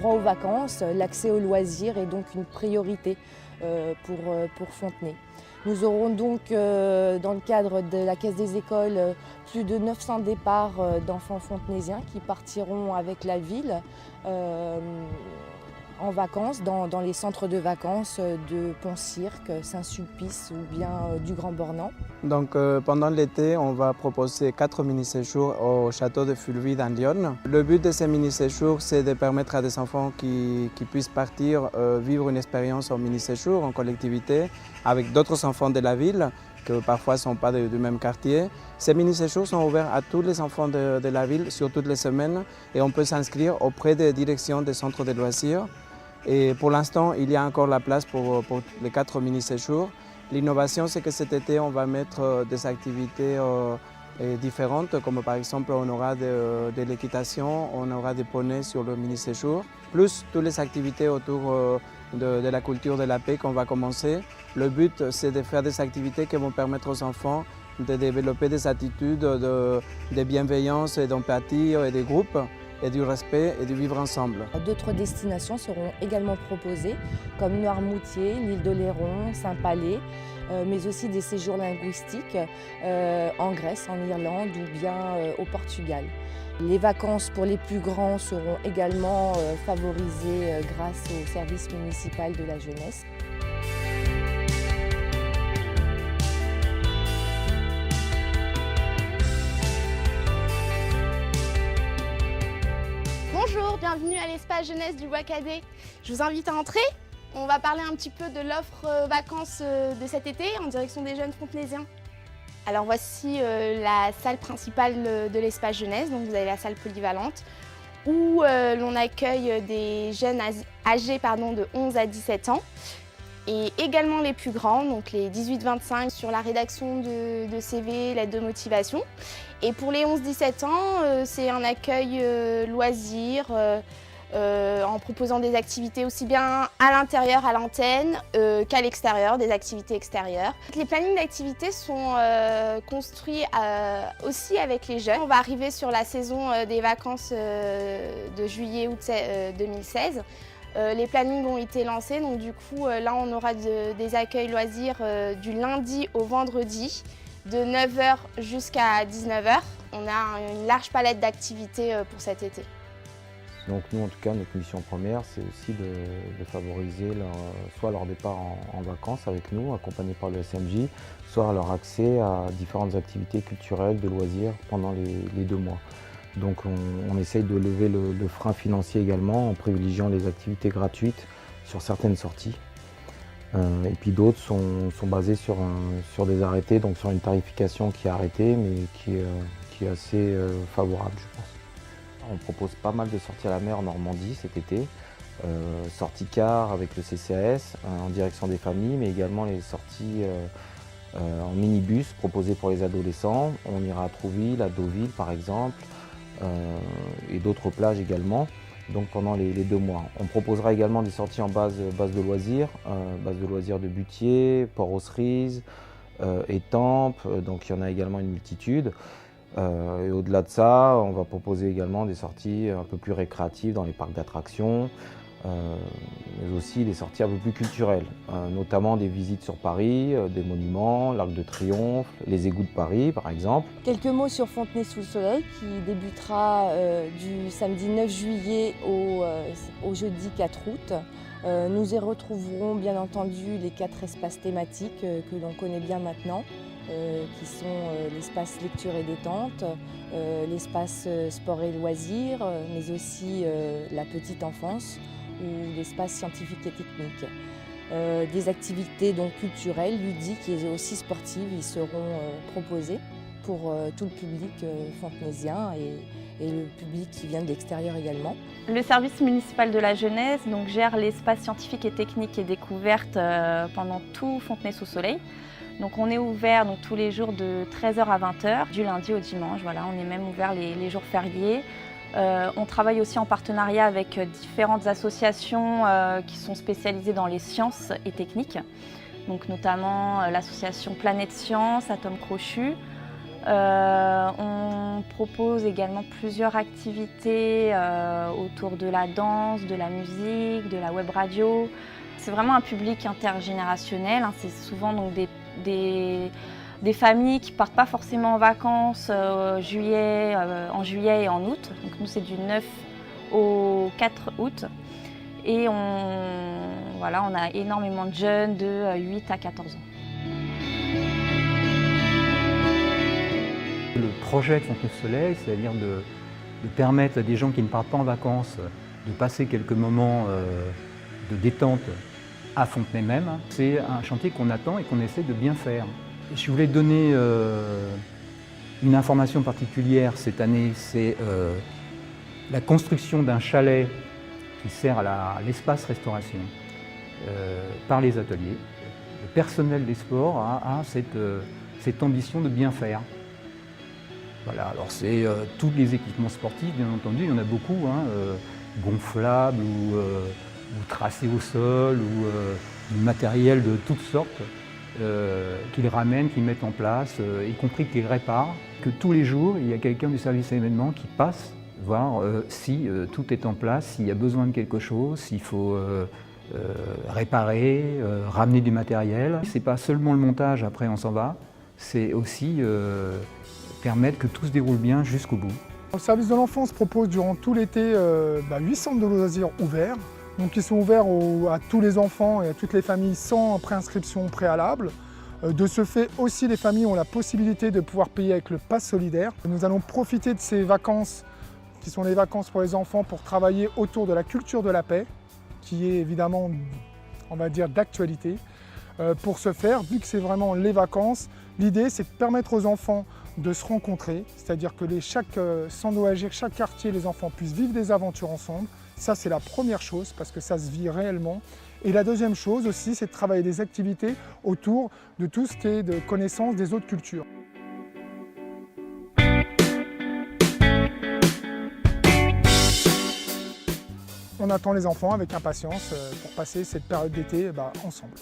droit aux vacances, l'accès aux loisirs est donc une priorité pour Fontenay. Nous aurons donc, dans le cadre de la Caisse des écoles, plus de 900 départs d'enfants fontenaisiens qui partiront avec la ville en vacances dans les centres de vacances de Pont-Cirque, Saint-Sulpice ou bien du Grand Bornand. Donc pendant l'été, on va proposer 4 mini-séjours au château de Fulvi dans Lyon. Le but de ces mini-séjours, c'est de permettre à des enfants qui puissent partir vivre une expérience en mini-séjour, en collectivité, avec d'autres enfants de la ville, que parfois ne sont pas du même quartier. Ces mini-séjours sont ouverts à tous les enfants de la ville sur toutes les semaines et on peut s'inscrire auprès des directions des centres de loisirs. Et pour l'instant, il y a encore la place pour les 4 mini-séjours. L'innovation, c'est que cet été, on va mettre des activités différentes, comme par exemple, on aura de l'équitation, on aura des poneys sur le mini-séjour, plus toutes les activités autour de la culture de la paix qu'on va commencer. Le but, c'est de faire des activités qui vont permettre aux enfants de développer des attitudes de bienveillance et d'empathie et de groupe, et du respect et du vivre ensemble. D'autres destinations seront également proposées, comme Noirmoutier, l'île de Léron, Saint-Palais, mais aussi des séjours linguistiques en Grèce, en Irlande ou bien au Portugal. Les vacances pour les plus grands seront également favorisées grâce au service municipal de la jeunesse. Bonjour, bienvenue à l'espace jeunesse du Bois Cadet. Je vous invite à entrer. On va parler un petit peu de l'offre vacances de cet été en direction des jeunes fontenaisiens. Alors voici la salle principale de l'espace jeunesse, donc vous avez la salle polyvalente où l'on accueille des jeunes âgés de 11 à 17 ans et également les plus grands, donc les 18-25 sur la rédaction de CV, l'aide de motivation. Et pour les 11-17 ans, c'est un accueil loisirs en proposant des activités aussi bien à l'intérieur, à l'antenne, qu'à l'extérieur, des activités extérieures. Les plannings d'activités sont construits aussi avec les jeunes. On va arriver sur la saison des vacances de juillet-août 2016. Les plannings ont été lancés, donc du coup là on aura des accueils loisirs du lundi au vendredi, de 9 h jusqu'à 19 h. On a une large palette d'activités pour cet été. Donc nous en tout cas notre mission première c'est aussi de favoriser soit leur départ en vacances avec nous, accompagnés par le SMJ, soit leur accès à différentes activités culturelles, de loisirs pendant les 2 mois. Donc on essaye de lever le frein financier également en privilégiant les activités gratuites sur certaines sorties. Et puis d'autres sont basées sur des arrêtés, donc sur une tarification qui est arrêtée mais qui est assez favorable je pense. On propose pas mal de sorties à la mer en Normandie cet été, sorties car avec le CCAS en direction des familles, mais également les sorties en minibus proposées pour les adolescents. On ira à Trouville, à Deauville par exemple, et d'autres plages également, donc pendant les 2 mois. On proposera également des sorties en base de loisirs, de Butier, Port-aux-Cerises, Étampes, donc il y en a également une multitude. Et au-delà de ça, on va proposer également des sorties un peu plus récréatives dans les parcs d'attractions, mais aussi des sorties un peu plus culturelles, notamment des visites sur Paris, des monuments, l'Arc de Triomphe, les égouts de Paris par exemple. Quelques mots sur Fontenay sous le soleil qui débutera du samedi 9 juillet au jeudi 4 août. Nous y retrouverons bien entendu les 4 espaces thématiques que l'on connaît bien maintenant, qui sont l'espace lecture et détente, l'espace sport et loisirs, mais aussi la petite enfance ou l'espace scientifique et technique. Des activités donc culturelles, ludiques et aussi sportives y seront proposées pour tout le public fontenaisien et le public qui vient de l'extérieur également. Le service municipal de la jeunesse gère l'espace scientifique et technique et découverte pendant tout Fontenay sous soleil. Donc on est ouvert tous les jours de 13 h à 20 h, du lundi au dimanche. Voilà, on est même ouvert les jours fériés. On travaille aussi en partenariat avec différentes associations qui sont spécialisées dans les sciences et techniques. Donc notamment l'association Planète Science, Atome Crochu, On propose également plusieurs activités autour de la danse, de la musique, de la web radio. C'est vraiment un public intergénérationnel, hein. C'est souvent donc des familles qui ne partent pas forcément en vacances en juillet et en août. Donc nous, c'est du 9 au 4 août. Et on a énormément de jeunes de 8 à 14 ans. Le projet de Fontenay-sous-Soleil, c'est-à-dire de permettre à des gens qui ne partent pas en vacances de passer quelques moments de détente à Fontenay même, c'est un chantier qu'on attend et qu'on essaie de bien faire. Je voulais donner une information particulière cette année, c'est la construction d'un chalet qui sert à l'espace restauration par les ateliers. Le personnel des sports a cette ambition de bien faire. Voilà, alors c'est tous les équipements sportifs, bien entendu, il y en a beaucoup, hein, gonflables ou tracés au sol, ou du matériel de toutes sortes qu'ils ramènent, qu'ils mettent en place, y compris qu'ils réparent. Que tous les jours, il y a quelqu'un du service événement qui passe voir si tout est en place, s'il y a besoin de quelque chose, s'il faut réparer, ramener du matériel. C'est pas seulement le montage, après on s'en va, c'est aussi permettre que tout se déroule bien jusqu'au bout. Le service de l'enfance propose durant tout l'été 8 centres de loisirs ouverts. Donc ils sont ouverts à tous les enfants et à toutes les familles sans préinscription préalable. De ce fait aussi, les familles ont la possibilité de pouvoir payer avec le pass solidaire. Nous allons profiter de ces vacances qui sont les vacances pour les enfants pour travailler autour de la culture de la paix, qui est évidemment, on va dire, d'actualité. Pour ce faire, vu que c'est vraiment les vacances, l'idée c'est de permettre aux enfants de se rencontrer, c'est-à-dire que chaque centre de loisirs, chaque quartier, les enfants puissent vivre des aventures ensemble. Ça, c'est la première chose, parce que ça se vit réellement. Et la deuxième chose aussi, c'est de travailler des activités autour de tout ce qui est de connaissance des autres cultures. On attend les enfants avec impatience pour passer cette période d'été ensemble.